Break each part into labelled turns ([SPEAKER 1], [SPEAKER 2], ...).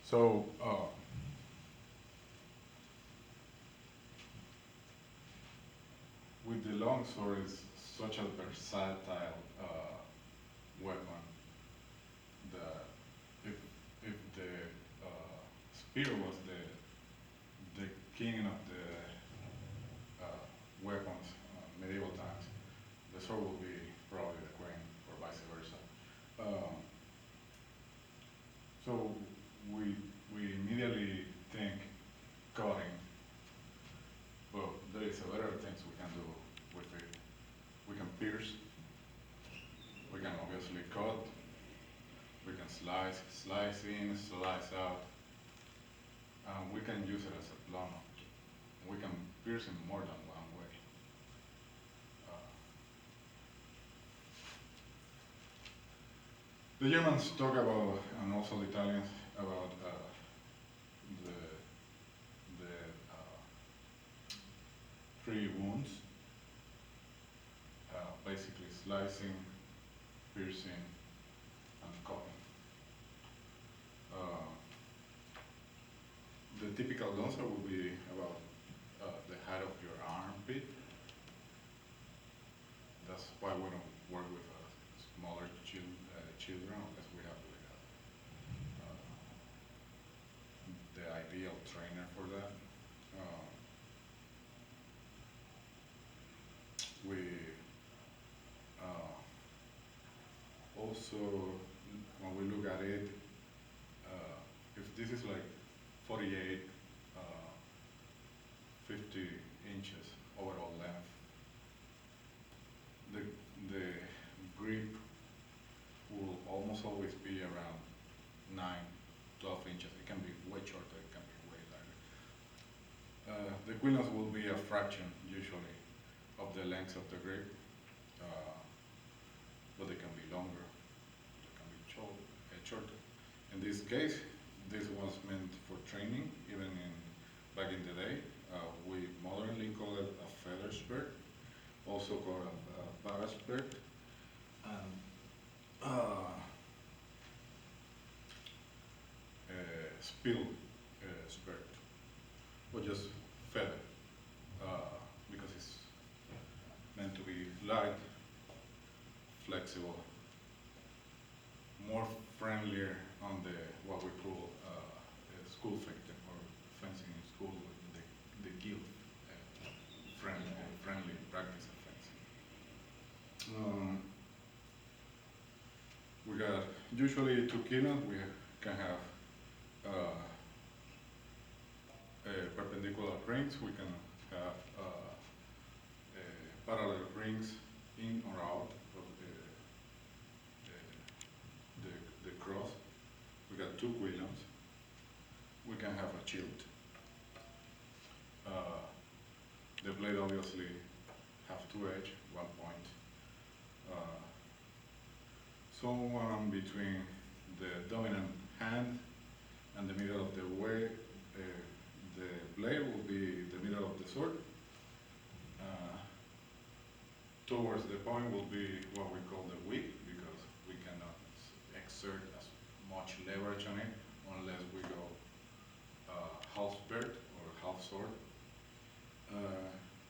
[SPEAKER 1] So, with the longsword, it's such a versatile weapon that if the spear was the king of the weapons medieval times, the sword will be probably the queen, or vice versa. Um, so we immediately think cutting, but there is a better things we can do with it. We can pierce, we can obviously cut, we can slice in, slice out, and we can use it as a blunt object. We can pierce in more than one way. Uh, the Germans talk about, and also the Italians, about the, the three wounds, basically slicing, piercing, and cutting. Uh, the typical dancer will be about the height of your armpit. That's why we don't work with smaller children unless we have the ideal trainer for that. We also, when we look at it, if this is like 48, 50 inches overall length, the, the grip will almost always be around 9, 12 inches. It can be way shorter, it can be way lighter. The equivalence will be a fraction, usually, of the length of the grip, but they can be longer, they can be shorter. In this case, this was meant for training, even back in the day. We modernly call it a feather spurt, also called a paraspurt, and spill spurt, or just feather, because it's meant to be light, flexible, more friendlier on the what we call school fencing, or fencing in school, the guild friendly practice of fencing. We got usually 2 kilos. We can have perpendicular rings. We can have parallel rings in or out of the cross. We got 2 quillions. We can have a chilt. The blade obviously have 2 edges, 1 point. Somewhere between the dominant hand and the middle of the way, the blade will be the middle of the sword. Towards the point will be what we call the wick, because we cannot exert as much leverage on it unless we go half spurt or half sword.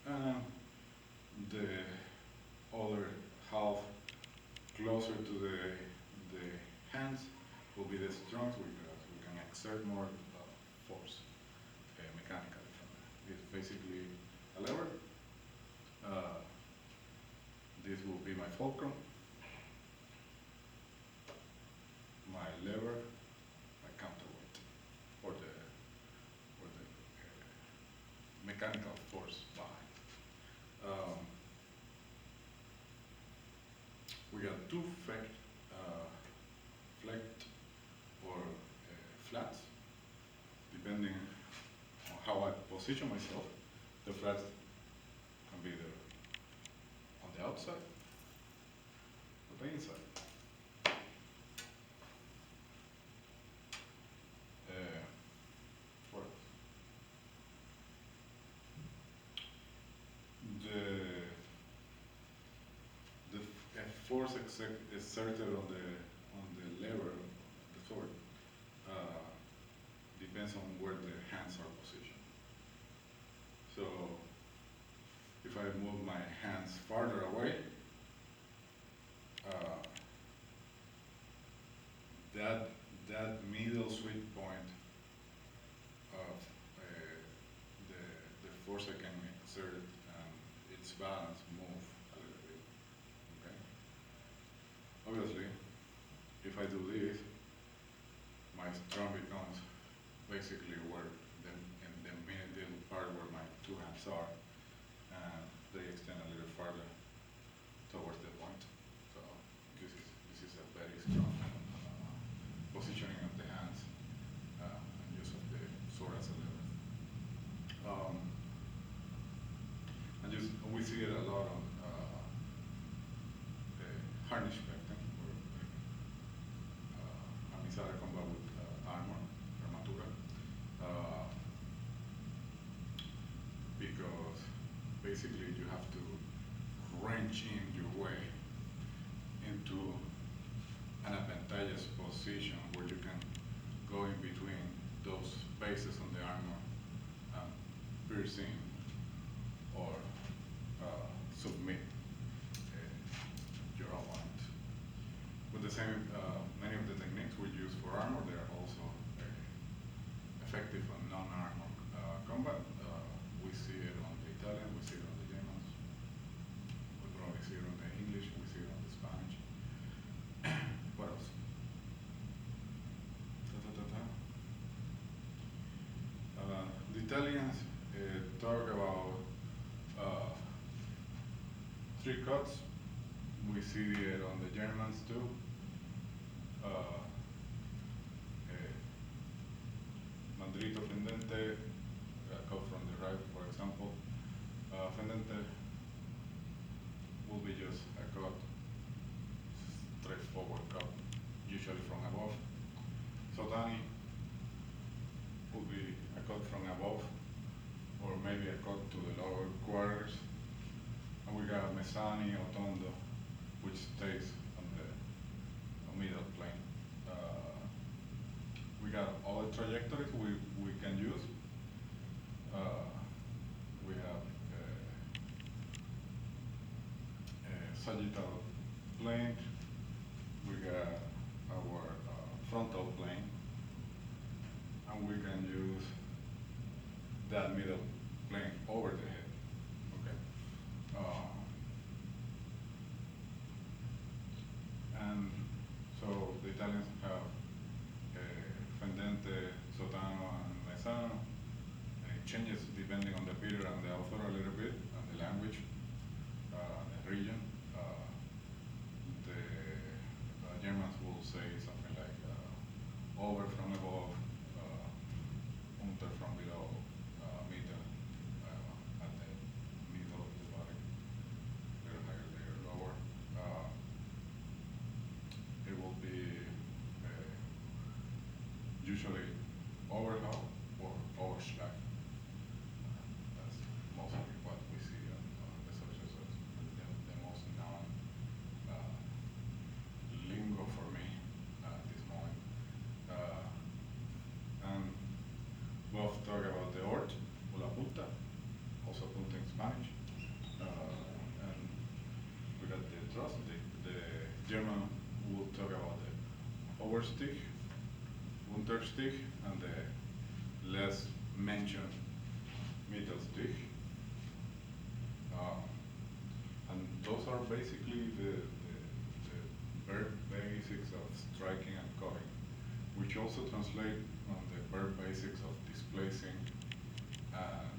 [SPEAKER 1] And the other half closer to the hands will be the strong, because we can exert more force mechanically from it. It's basically a lever. This will be my fulcrum, my lever, my counterweight, or the mechanical force behind. We got 2 flecked or flats, depending on how I position myself. The flats can be on the outside or the inside. What else? The force exerted on the lever of the sword hands farther away, uh, that middle sweet point of the force I can exert and its balance move a little bit. Okay. Obviously, if I do this, my strum becomes basically where in the middle part where my two hands are, and they extend a little farther towards the point. So this is a very strong positioning of the hands and use of the sword as a lever. And we see it a lot on harnish fecting, where Amisara combat with armor, armatura, because basically you have to wrench in your way into an advantageous position where you can go in between those spaces on the armor and pierce in or submit your opponent. With the same, many of the techniques we use for armor, they are also effective on non-armor combat. We see it on the Italian, we see it on the Germans, we probably see it on the English, we see it on the Spanish. What else? The Italians talk about three cuts. We see it on the Germans too. Mandrito fendente, a cut from the right, for example. Fendente will be just a cut, straightforward cut, usually from above. Sotani will be a cut from above, or maybe a cut to the lower quarters. And we got Mesani or Tondo, which stays on the middle plane. We got all the trajectories we can use. We have sagittal plane. We got our frontal plane, and we can use that middle plane over the head. Okay. And so the Italians have fendente, sotano, and mesano, and it changes depending on the period and the author a little bit, and the language, the region. The Germans will say something like over from above, unter from below, middle at the middle of the body, little higher, little lower. It will be usually overhaul or overschlag. That's mostly what we see on the social source. The most known lingo for me at this moment. And we'll talk about the ort, o la punta, also punta in Spanish. And we got the thrust, the German will talk about the Oberstich, Unterstich, and the less mentioned Mittelstich. And those are basically the verb basics of striking and cutting, which also translate on the verb basics of displacing and